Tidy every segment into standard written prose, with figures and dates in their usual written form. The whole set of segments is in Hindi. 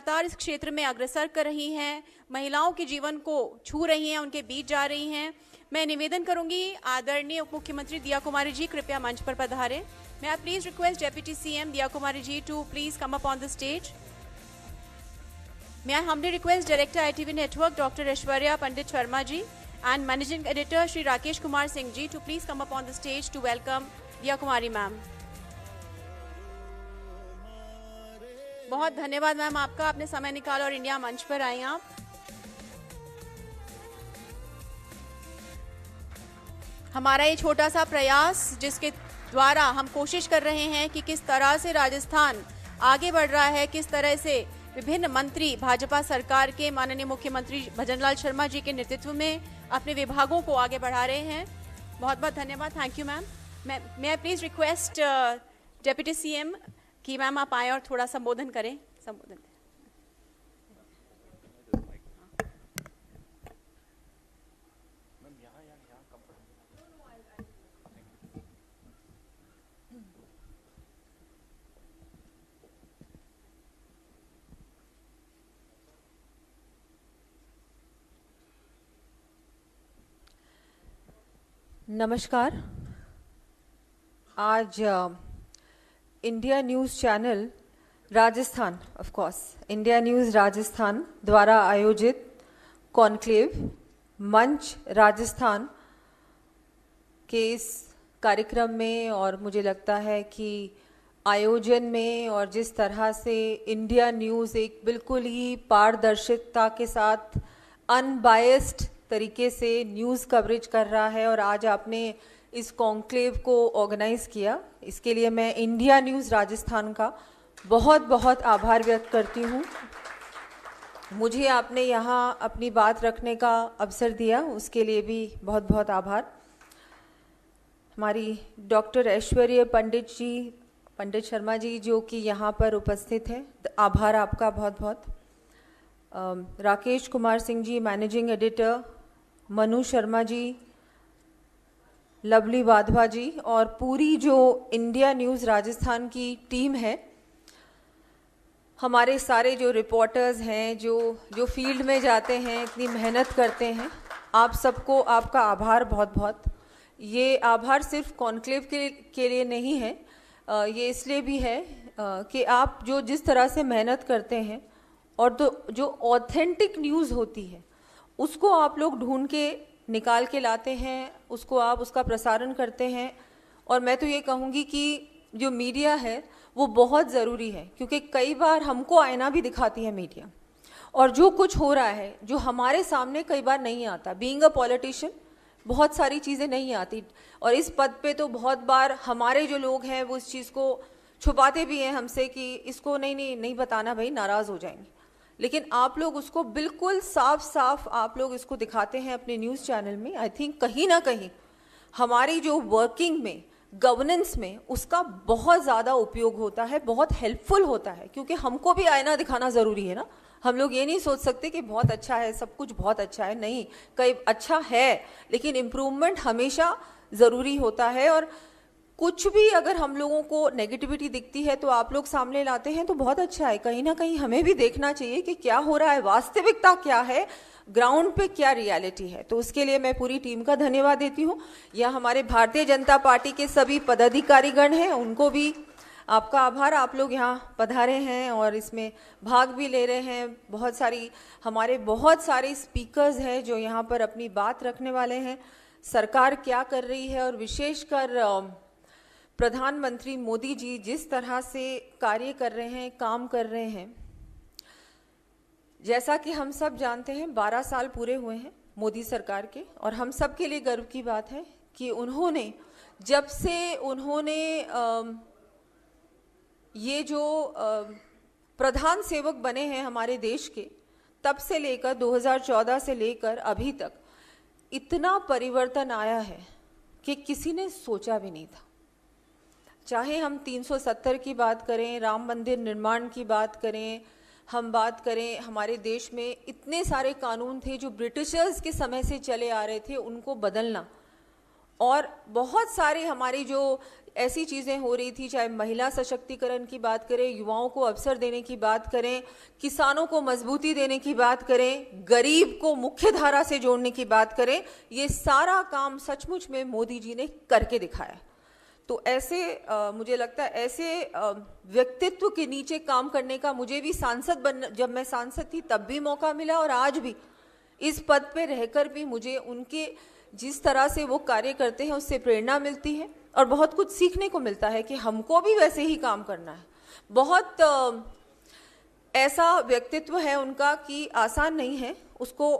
लगातार इस क्षेत्र में अग्रसर कर रही हैं, महिलाओं के जीवन को छू रही हैं, उनके बीच जा रही हैं। मैं निवेदन करूंगी आदरणीय उप मुख्यमंत्री दिया कुमारी जी कृपया मंच पर पधारें। मैं I please request deputy CM Diya Kumari ji to please come up on the stage. May I humbly request Director ITV Network Dr. Aishwarya Pandit Sharma ji and Managing Editor Shri Rakesh Kumar Singh ji to please come up on the stage to welcome Diya Kumari ma'am. बहुत धन्यवाद मैम आपका, आपने समय निकाला और इंडिया मंच पर आई आप। हमारा ये छोटा सा प्रयास जिसके द्वारा हम कोशिश कर रहे हैं कि किस तरह से राजस्थान आगे बढ़ रहा है, किस तरह से विभिन्न मंत्री भाजपा सरकार के माननीय मुख्यमंत्री भजनलाल शर्मा जी के नेतृत्व में अपने विभागों को आगे बढ़ा रहे हैं। बहुत बहुत धन्यवाद, थैंक यू मैम। मैं I please request deputy CM कि मैम आप आए और थोड़ा संबोधन करें। संबोधन नमस्कार। आज India news channel Rajasthan, of course India news Rajasthan द्वारा आयोजित कॉन्क्लेव मंच राजस्थान के इस कार्यक्रम में, और मुझे लगता है कि आयोजन में और जिस तरह से इंडिया न्यूज़ एक बिल्कुल ही पारदर्शिता के साथ अनबायस्ड तरीके से न्यूज़ कवरेज कर रहा है, और आज आपने इस कॉन्क्लेव को ऑर्गेनाइज किया, इसके लिए मैं इंडिया न्यूज़ राजस्थान का बहुत बहुत आभार व्यक्त करती हूँ। मुझे आपने यहाँ अपनी बात रखने का अवसर दिया, उसके लिए भी बहुत बहुत आभार। हमारी डॉक्टर ऐश्वर्या पंडित शर्मा जी जो कि यहाँ पर उपस्थित हैं, आभार आपका बहुत बहुत। Rakesh Kumar Singh ji managing editor, Manu Sharma ji, lovely Wadhwa जी और पूरी जो इंडिया न्यूज़ राजस्थान की टीम है, हमारे सारे जो रिपोर्टर्स हैं जो फील्ड में जाते हैं, इतनी मेहनत करते हैं, आप सबको आपका आभार बहुत बहुत। ये आभार सिर्फ कॉन्क्लेव के लिए नहीं है, ये इसलिए भी है कि आप जो जिस तरह से मेहनत करते हैं और तो जो ऑथेंटिक न्यूज़ होती है उसको आप लोग ढूंढ के निकाल के लाते हैं, उसको आप उसका प्रसारण करते हैं। और मैं तो ये कहूँगी कि जो मीडिया है वो बहुत ज़रूरी है, क्योंकि कई बार हमको आईना भी दिखाती है मीडिया, और जो कुछ हो रहा है जो हमारे सामने कई बार नहीं आता। बीइंग अ पॉलिटिशियन बहुत सारी चीज़ें नहीं आती, और इस पद पे तो बहुत बार हमारे जो लोग हैं वो इस चीज़ को छुपाते भी हैं हमसे कि इसको नहीं बताना भाई, नाराज़ हो जाएंगे। लेकिन आप लोग उसको बिल्कुल साफ साफ आप लोग इसको दिखाते हैं अपने न्यूज़ चैनल में। आई थिंक कहीं ना कहीं हमारी जो वर्किंग में, गवर्नेंस में उसका बहुत ज़्यादा उपयोग होता है, बहुत हेल्पफुल होता है, क्योंकि हमको भी आईना दिखाना ज़रूरी है ना। हम लोग ये नहीं सोच सकते कि बहुत अच्छा है, सब कुछ बहुत अच्छा है, नहीं, कई अच्छा है लेकिन इम्प्रूवमेंट हमेशा ज़रूरी होता है। और कुछ भी अगर हम लोगों को नेगेटिविटी दिखती है तो आप लोग सामने लाते हैं तो बहुत अच्छा है। कहीं ना कहीं हमें भी देखना चाहिए कि क्या हो रहा है, वास्तविकता क्या है, ग्राउंड पे क्या रियलिटी है। तो उसके लिए मैं पूरी टीम का धन्यवाद देती हूँ। या हमारे भारतीय जनता पार्टी के सभी पदाधिकारीगण हैं, उनको भी आपका आभार, आप लोग यहाँ पधारे हैं और इसमें भाग भी ले रहे हैं। हमारे बहुत सारे स्पीकर्स हैं जो यहाँ पर अपनी बात रखने वाले हैं, सरकार क्या कर रही है, और विशेषकर प्रधानमंत्री मोदी जी जिस तरह से कार्य कर रहे हैं, काम कर रहे हैं। जैसा कि हम सब जानते हैं 12 साल पूरे हुए हैं मोदी सरकार के, और हम सब के लिए गर्व की बात है कि उन्होंने जब से उन्होंने ये जो प्रधान सेवक बने हैं हमारे देश के, तब से लेकर 2014 से लेकर अभी तक इतना परिवर्तन आया है कि किसी ने सोचा भी नहीं था। चाहे हम 370 की बात करें, राम मंदिर निर्माण की बात करें, हम बात करें हमारे देश में इतने सारे कानून थे जो ब्रिटिशर्स के समय से चले आ रहे थे, उनको बदलना, और बहुत सारे हमारी जो ऐसी चीज़ें हो रही थी, चाहे महिला सशक्तिकरण की बात करें, युवाओं को अवसर देने की बात करें, किसानों को मजबूती देने की बात करें, गरीब को मुख्य धारा से जोड़ने की बात करें, ये सारा काम सचमुच में मोदी जी ने करके दिखाया। तो ऐसे मुझे लगता है ऐसे व्यक्तित्व के नीचे काम करने का मुझे भी जब मैं सांसद थी तब भी मौका मिला, और आज भी इस पद पे रहकर भी मुझे उनके जिस तरह से वो कार्य करते हैं उससे प्रेरणा मिलती है और बहुत कुछ सीखने को मिलता है कि हमको भी वैसे ही काम करना है। बहुत ऐसा व्यक्तित्व है उनका कि आसान नहीं है उसको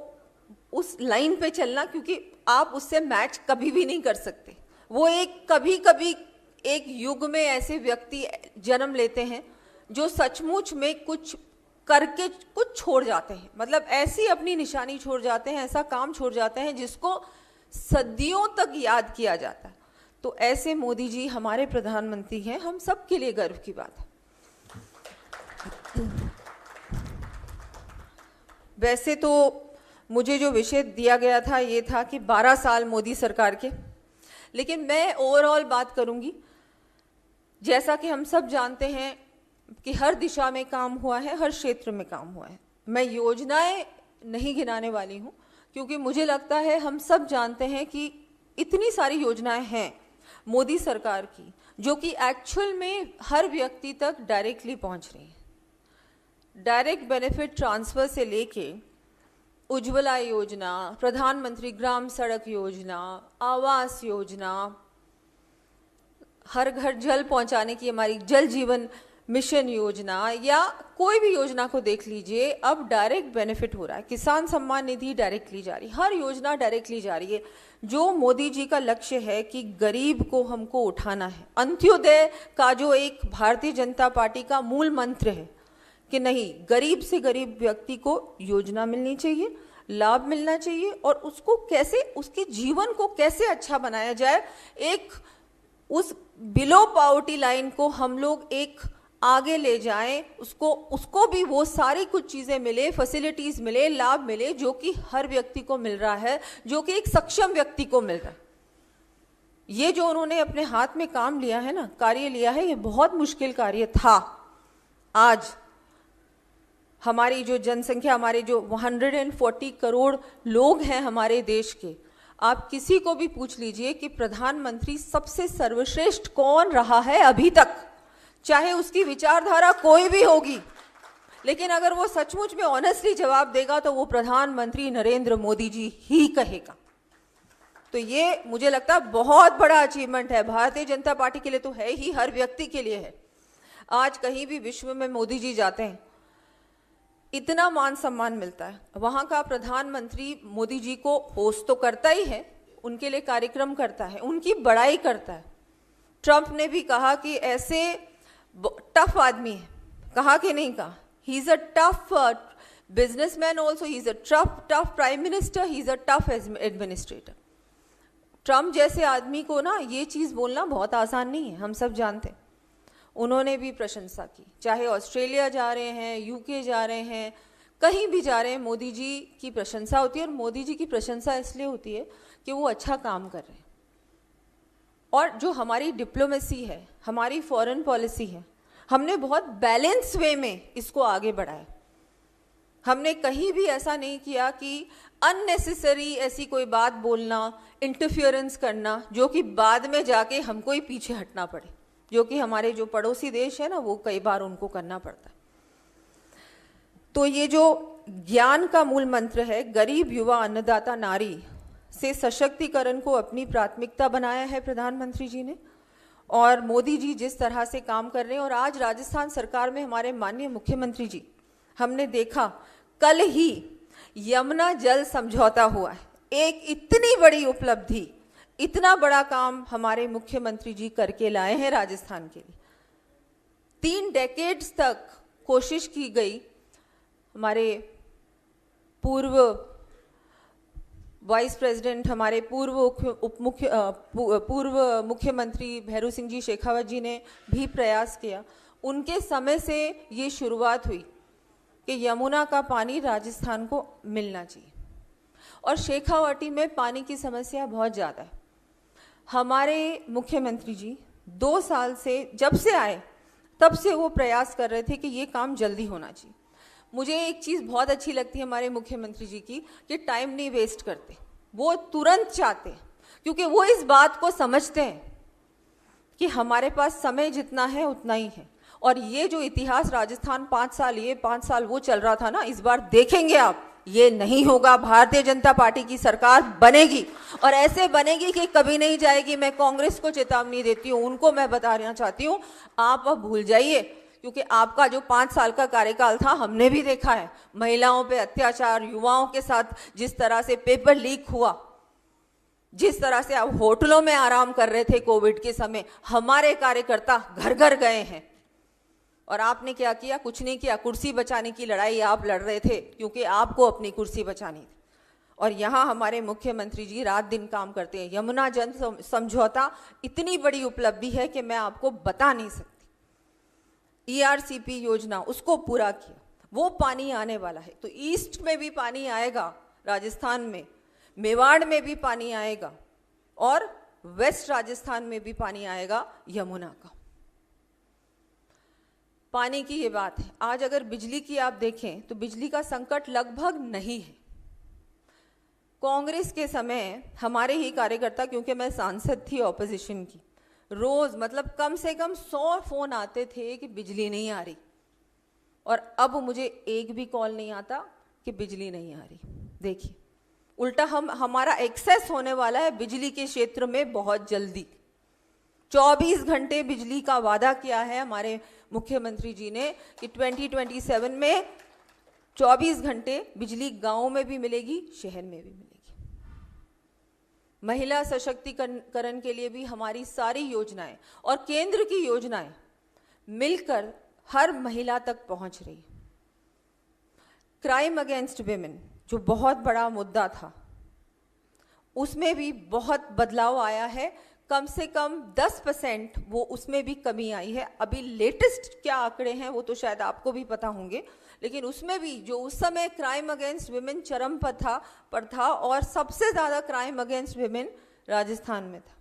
उस लाइन पे चलना, क्योंकि आप उससे मैच कभी भी नहीं कर सकते। वो कभी कभी एक युग में ऐसे व्यक्ति जन्म लेते हैं जो सचमुच में कुछ करके कुछ छोड़ जाते हैं, मतलब ऐसी अपनी निशानी छोड़ जाते हैं, ऐसा काम छोड़ जाते हैं जिसको सदियों तक याद किया जाता है। तो ऐसे मोदी जी हमारे प्रधानमंत्री हैं, हम सब के लिए गर्व की बात है। वैसे तो मुझे जो विषय दिया गया था ये था कि 12 साल मोदी सरकार के, लेकिन मैं ओवरऑल बात करूंगी। जैसा कि हम सब जानते हैं कि हर दिशा में काम हुआ है, हर क्षेत्र में काम हुआ है। मैं योजनाएं नहीं गिनाने वाली हूं, क्योंकि मुझे लगता है हम सब जानते हैं कि इतनी सारी योजनाएं हैं मोदी सरकार की जो कि एक्चुअल में हर व्यक्ति तक डायरेक्टली पहुंच रही है। डायरेक्ट बेनिफिट ट्रांसफर से लेके उज्ज्वला योजना, प्रधानमंत्री ग्राम सड़क योजना, आवास योजना, हर घर जल पहुंचाने की हमारी जल जीवन मिशन योजना, या कोई भी योजना को देख लीजिए, अब डायरेक्ट बेनिफिट हो रहा है। किसान सम्मान निधि डायरेक्टली जा रही, हर योजना डायरेक्टली जा रही है। जो मोदी जी का लक्ष्य है कि गरीब को हमको उठाना है, अंत्योदय का जो एक भारतीय जनता पार्टी का मूल मंत्र है कि नहीं, गरीब से गरीब व्यक्ति को योजना मिलनी चाहिए, लाभ मिलना चाहिए, और उसको कैसे, उसके जीवन को कैसे अच्छा बनाया जाए, एक उस बिलो पॉवर्टी लाइन को हम लोग एक आगे ले जाएं, उसको भी वो सारी कुछ चीजें मिले, फैसिलिटीज मिले, लाभ मिले जो कि हर व्यक्ति को मिल रहा है, जो कि एक सक्षम व्यक्ति को मिल रहा है। ये जो उन्होंने अपने हाथ में काम लिया है ना, कार्य लिया है, ये बहुत मुश्किल कार्य था। आज हमारी जो जनसंख्या, हमारे जो 140 करोड़ लोग हैं हमारे देश के, आप किसी को भी पूछ लीजिए कि प्रधानमंत्री सबसे सर्वश्रेष्ठ कौन रहा है अभी तक, चाहे उसकी विचारधारा कोई भी होगी, लेकिन अगर वो सचमुच में ऑनेस्टली जवाब देगा तो वो प्रधानमंत्री नरेंद्र मोदी जी ही कहेगा। तो ये मुझे लगता है बहुत बड़ा अचीवमेंट है भारतीय जनता पार्टी के लिए, तो है ही, हर व्यक्ति के लिए है। आज कहीं भी विश्व में मोदी जी जाते हैं, इतना मान सम्मान मिलता है। वहां का प्रधानमंत्री मोदी जी को होस्ट तो करता ही है, उनके लिए कार्यक्रम करता है, उनकी बड़ाई करता है। ट्रंप ने भी कहा कि ऐसे टफ आदमी है, कहा कि नहीं कहा, he is a tough businessman also, he is a tough prime minister, he is a tough administrator. Trump जैसे आदमी को ना ये चीज बोलना बहुत आसान नहीं है, हम सब जानते हैं। उन्होंने भी प्रशंसा की, चाहे ऑस्ट्रेलिया जा रहे हैं, यूके जा रहे हैं, कहीं भी जा रहे हैं, मोदी जी की प्रशंसा होती है। और मोदी जी की प्रशंसा इसलिए होती है कि वो अच्छा काम कर रहे हैं, और जो हमारी डिप्लोमेसी है, हमारी फॉरेन पॉलिसी है, हमने बहुत बैलेंस वे में इसको आगे बढ़ाया। हमने कहीं भी ऐसा नहीं किया कि अननेसेसरी ऐसी कोई बात बोलना, इंटरफियरेंस करना, जो कि बाद में जाके हमको ही पीछे हटना पड़े, जो कि हमारे जो पड़ोसी देश है ना, वो कई बार उनको करना पड़ता है। तो ये जो ज्ञान का मूल मंत्र है, गरीब, युवा, अन्नदाता, नारी से सशक्तिकरण को अपनी प्राथमिकता बनाया है प्रधानमंत्री जी ने। और मोदी जी जिस तरह से काम कर रहे हैं, और आज राजस्थान सरकार में हमारे माननीय मुख्यमंत्री जी, हमने देखा कल ही यमुना जल समझौता हुआ है, एक इतनी बड़ी उपलब्धि, इतना बड़ा काम हमारे मुख्यमंत्री जी करके लाए हैं राजस्थान के लिए। 3 डेकेड्स तक कोशिश की गई, हमारे पूर्व वाइस प्रेसिडेंट, हमारे पूर्व मुख्यमंत्री भैरू सिंह जी शेखावत जी ने भी प्रयास किया। उनके समय से ये शुरुआत हुई कि यमुना का पानी राजस्थान को मिलना चाहिए, और शेखावाटी में पानी की समस्या बहुत ज़्यादा है। हमारे मुख्यमंत्री जी 2 साल से जब से आए तब से वो प्रयास कर रहे थे कि ये काम जल्दी होना चाहिए। मुझे एक चीज़ बहुत अच्छी लगती है हमारे मुख्यमंत्री जी की कि टाइम नहीं वेस्ट करते, वो तुरंत चाहते हैं, क्योंकि वो इस बात को समझते हैं कि हमारे पास समय जितना है उतना ही है। और ये जो इतिहास राजस्थान 5 साल ये 5 साल वो चल रहा था ना, इस बार देखेंगे आप, ये नहीं होगा। भारतीय जनता पार्टी की सरकार बनेगी और ऐसे बनेगी कि कभी नहीं जाएगी। मैं कांग्रेस को चेतावनी देती हूँ, उनको मैं बताना चाहती हूँ, आप अब भूल जाइए, क्योंकि आपका जो 5 साल का कार्यकाल था हमने भी देखा है। महिलाओं पे अत्याचार, युवाओं के साथ जिस तरह से पेपर लीक हुआ, जिस तरह से आप होटलों में आराम कर रहे थे कोविड के समय, हमारे कार्यकर्ता घर घर गए हैं। और आपने क्या किया? कुछ नहीं किया। कुर्सी बचाने की लड़ाई आप लड़ रहे थे, क्योंकि आपको अपनी कुर्सी बचानी थी। और यहाँ हमारे मुख्यमंत्री जी रात दिन काम करते हैं। यमुना जल समझौता इतनी बड़ी उपलब्धि है कि मैं आपको बता नहीं सकती। ERCP योजना, उसको पूरा किया, वो पानी आने वाला है। तो ईस्ट में भी पानी आएगा, राजस्थान में, मेवाड़ में भी पानी आएगा, और वेस्ट राजस्थान में भी पानी आएगा यमुना का। पानी की ये बात है। आज अगर बिजली की आप देखें तो बिजली का संकट लगभग नहीं है। कांग्रेस के समय हमारे ही कार्यकर्ता, क्योंकि मैं सांसद थी ऑपोजिशन की, रोज मतलब कम से कम 100 फोन आते थे कि बिजली नहीं आ रही, और अब मुझे एक भी कॉल नहीं आता कि बिजली नहीं आ रही। देखिए, उल्टा हमारा एक्सेस होने वाला है बिजली के क्षेत्र में बहुत जल्दी। 24 घंटे बिजली का वादा किया है हमारे मुख्यमंत्री जी ने कि 2027 में 24 घंटे बिजली गांव में भी मिलेगी, शहर में भी मिलेगी। महिला सशक्तिकरण के लिए भी हमारी सारी योजनाएं और केंद्र की योजनाएं मिलकर हर महिला तक पहुंच रही। क्राइम अगेंस्ट विमेन जो बहुत बड़ा मुद्दा था, उसमें भी बहुत बदलाव आया है। कम से कम 10% वो उसमें भी कमी आई है। अभी लेटेस्ट क्या आंकड़े हैं वो तो शायद आपको भी पता होंगे, लेकिन उसमें भी जो उस समय क्राइम अगेंस्ट विमेन चरम पर था और सबसे ज्यादा क्राइम अगेंस्ट विमेन राजस्थान में था,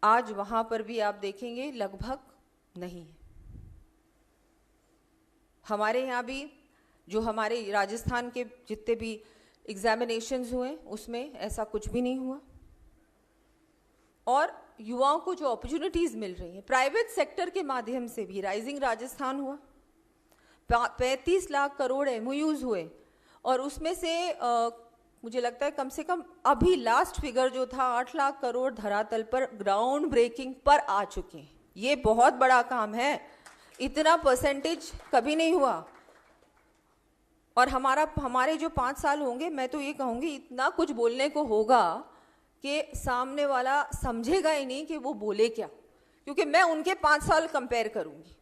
आज वहां पर भी आप देखेंगे लगभग नहीं है। हमारे यहाँ भी जो हमारे राजस्थान के जितने भी एग्जामिनेशंस हुए उसमें ऐसा कुछ भी नहीं हुआ। और युवाओं को जो अपॉर्चुनिटीज मिल रही हैं प्राइवेट सेक्टर के माध्यम से भी, राइजिंग राजस्थान हुआ, 35 लाख करोड़ MOUs हुए, और उसमें से मुझे लगता है कम से कम अभी लास्ट फिगर जो था 8 लाख करोड़ धरातल पर ग्राउंड ब्रेकिंग पर आ चुके हैं। ये बहुत बड़ा काम है, इतना परसेंटेज कभी नहीं हुआ। और हमारे जो 5 साल होंगे, मैं तो ये कहूँगी इतना कुछ बोलने को होगा कि सामने वाला समझेगा ही नहीं कि वो बोले क्या, क्योंकि मैं उनके 5 साल कंपेयर करूंगी,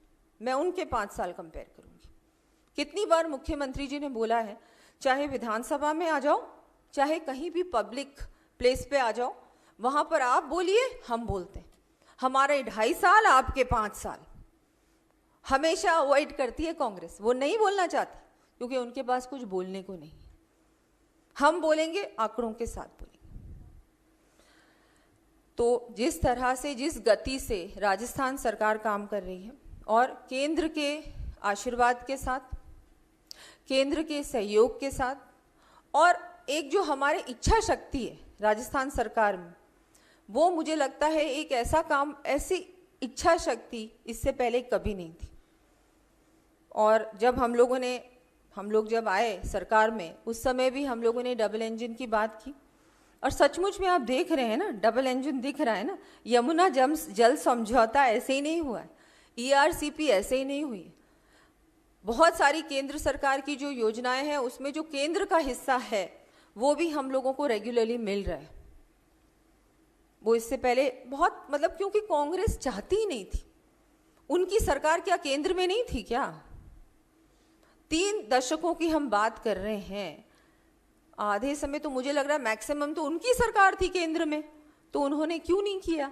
कितनी बार मुख्यमंत्री जी ने बोला है, चाहे विधानसभा में आ जाओ, चाहे कहीं भी पब्लिक प्लेस पे आ जाओ, वहां पर आप बोलिए, हम बोलते हैं। हमारे 2.5 साल, आपके 5 साल। हमेशा अवॉइड करती है कांग्रेस, वो नहीं बोलना चाहती क्योंकि उनके पास कुछ बोलने को नहीं। हम बोलेंगे, आंकड़ों के साथ बोलेंगे। तो जिस तरह से, जिस गति से राजस्थान सरकार काम कर रही है, और केंद्र के आशीर्वाद के साथ, केंद्र के सहयोग के साथ, और एक जो हमारी इच्छा शक्ति है राजस्थान सरकार में, वो मुझे लगता है एक ऐसा काम, ऐसी इच्छा शक्ति इससे पहले कभी नहीं थी। और जब हम लोग जब आए सरकार में, उस समय भी हम लोगों ने डबल इंजन की बात की, और सचमुच में आप देख रहे हैं ना, डबल इंजन दिख रहा है ना। यमुना जल समझौता ऐसे ही नहीं हुआ है, ERCP ऐसे ही नहीं हुई है। बहुत सारी केंद्र सरकार की जो योजनाएं हैं, उसमें जो केंद्र का हिस्सा है वो भी हम लोगों को रेगुलरली मिल रहा है। वो इससे पहले बहुत, मतलब क्योंकि कांग्रेस चाहती ही नहीं थी। उनकी सरकार क्या केंद्र में नहीं थी क्या? 3 दशकों की हम बात कर रहे हैं। आधे समय तो मुझे लग रहा है मैक्सिमम तो उनकी सरकार थी केंद्र में, तो उन्होंने क्यों नहीं किया?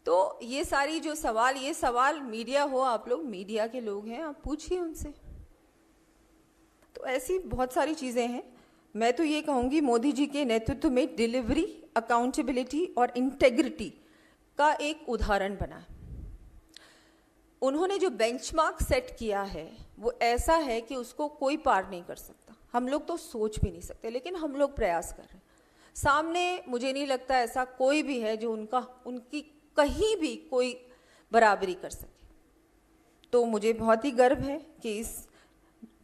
तो ये सारी जो सवाल, ये सवाल मीडिया हो, आप लोग मीडिया के लोग हैं, आप पूछिए उनसे। तो ऐसी बहुत सारी चीजें हैं। मैं तो ये कहूंगी, मोदी जी के नेतृत्व में डिलीवरी अकाउंटेबिलिटी और इंटेग्रिटी का एक उदाहरण बना है। उन्होंने जो बेंचमार्क सेट किया है वो ऐसा है कि उसको कोई पार नहीं कर सकता। हम लोग तो सोच भी नहीं सकते, लेकिन हम लोग प्रयास कर रहे हैं। सामने मुझे नहीं लगता ऐसा कोई भी है जो उनकी कहीं भी कोई बराबरी कर सके। तो मुझे बहुत ही गर्व है कि इस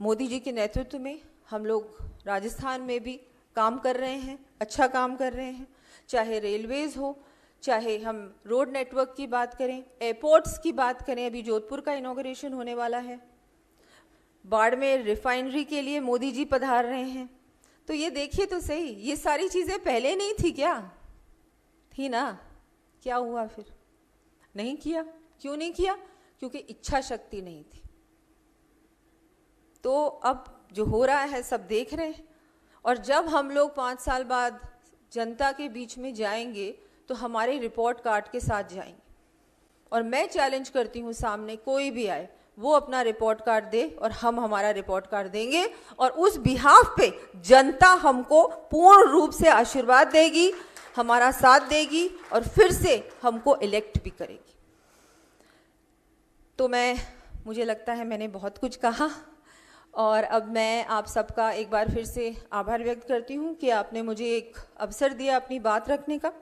मोदी जी के नेतृत्व में हम लोग राजस्थान में भी काम कर रहे हैं, अच्छा काम कर रहे हैं। चाहे रेलवेज हो, चाहे हम रोड नेटवर्क की बात करें, एयरपोर्ट्स की बात करें, अभी जोधपुर का इनॉग्रेशन होने वाला है, बाड़मेर रिफाइनरी के लिए मोदी जी पधार रहे हैं। तो ये देखिए तो सही, ये सारी चीज़ें पहले नहीं थी क्या? थी ना? क्या हुआ फिर? नहीं किया। क्यों नहीं किया? क्योंकि इच्छा शक्ति नहीं थी। तो अब जो हो रहा है सब देख रहे हैं, और जब हम लोग 5 साल बाद जनता के बीच में जाएंगे तो हमारे रिपोर्ट कार्ड के साथ जाएंगे। और मैं चैलेंज करती हूँ, सामने कोई भी आए वो अपना रिपोर्ट कार्ड दे और हम हमारा रिपोर्ट कार्ड देंगे, और उस बिहाफ पे जनता हमको पूर्ण रूप से आशीर्वाद देगी, हमारा साथ देगी और फिर से हमको इलेक्ट भी करेगी। तो मुझे लगता है मैंने बहुत कुछ कहा, और अब मैं आप सबका एक बार फिर से आभार व्यक्त करती हूँ कि आपने मुझे एक अवसर दिया अपनी बात रखने का।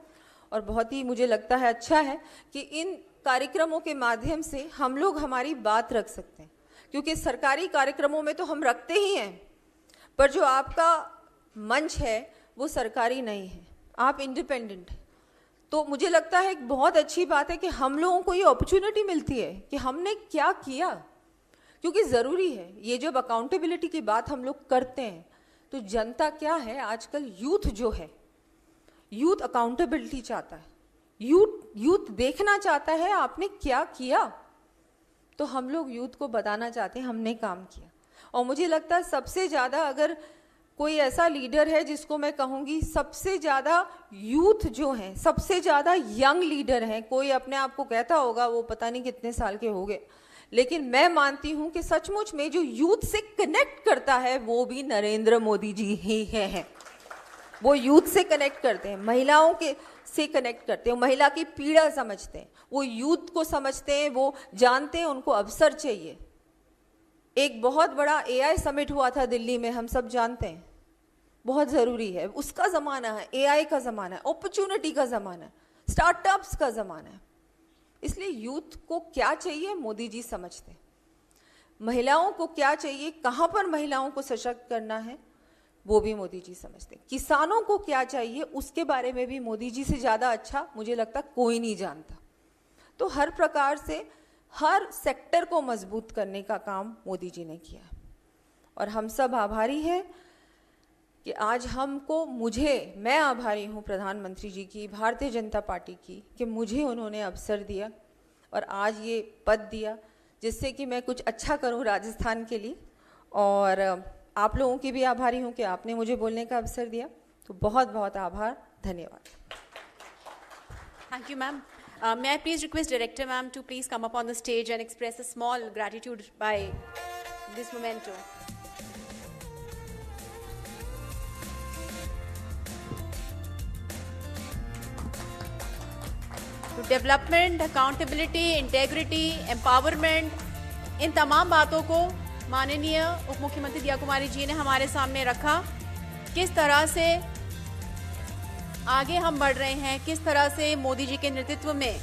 और बहुत ही मुझे लगता है अच्छा है कि इन कार्यक्रमों के माध्यम से हम लोग हमारी बात रख सकते हैं, क्योंकि सरकारी कार्यक्रमों में तो हम रखते ही हैं, पर जो आपका मंच है वो सरकारी नहीं है, आप इंडिपेंडेंट हैं। तो मुझे लगता है एक बहुत अच्छी बात है कि हम लोगों को ये अपॉर्चुनिटी मिलती है कि हमने क्या किया, क्योंकि ज़रूरी है। ये जब अकाउंटेबिलिटी की बात हम लोग करते हैं तो जनता क्या है, आजकल यूथ जो है, यूथ अकाउंटेबिलिटी चाहता है, यूथ देखना चाहता है आपने क्या किया। तो हम लोग यूथ को बताना चाहते हैं हमने काम किया। और मुझे लगता है सबसे ज़्यादा अगर कोई ऐसा लीडर है जिसको मैं कहूँगी सबसे ज़्यादा यूथ जो है, सबसे ज़्यादा यंग लीडर हैं, कोई अपने आप को कहता होगा वो पता नहीं कितने साल के हो गए, लेकिन मैं मानती हूँ कि सचमुच में जो यूथ से कनेक्ट करता है वो भी नरेंद्र मोदी जी ही हैं। वो यूथ से कनेक्ट करते हैं, महिलाओं के से कनेक्ट करते हैं, महिला की पीड़ा समझते हैं, वो यूथ को समझते हैं, वो जानते हैं उनको अवसर चाहिए। एक बहुत बड़ा AI समिट हुआ था दिल्ली में, हम सब जानते हैं, बहुत ज़रूरी है, उसका ज़माना है, AI का ज़माना है, अपॉर्चुनिटी का ज़माना है, स्टार्टअप्स का ज़माना है। इसलिए यूथ को क्या चाहिए मोदी जी समझते हैं, महिलाओं को क्या चाहिए, कहाँ पर महिलाओं को सशक्त करना है वो भी मोदी जी समझते हैं, किसानों को क्या चाहिए उसके बारे में भी मोदी जी से ज़्यादा अच्छा मुझे लगता कोई नहीं जानता। तो हर प्रकार से हर सेक्टर को मजबूत करने का काम मोदी जी ने किया, और हम सब आभारी हैं कि आज मैं आभारी हूँ प्रधानमंत्री जी की, भारतीय जनता पार्टी की, कि मुझे उन्होंने अवसर दिया और आज ये पद दिया जिससे कि मैं कुछ अच्छा करूँ राजस्थान के लिए। और आप लोगों की भी आभारी हूँ कि आपने मुझे बोलने का अवसर दिया। तो बहुत बहुत आभार, धन्यवाद। Thank you, ma'am. May I please request Director ma'am to please come up on the stage and express a small gratitude by this memento. तो डेवलपमेंट, अकाउंटेबिलिटी, इंटेग्रिटी, एम्पावरमेंट, इन तमाम बातों को माननीय उप मुख्यमंत्री दिया कुमारी जी ने हमारे सामने रखा। किस तरह से आगे हम बढ़ रहे हैं, किस तरह से मोदी जी के नेतृत्व में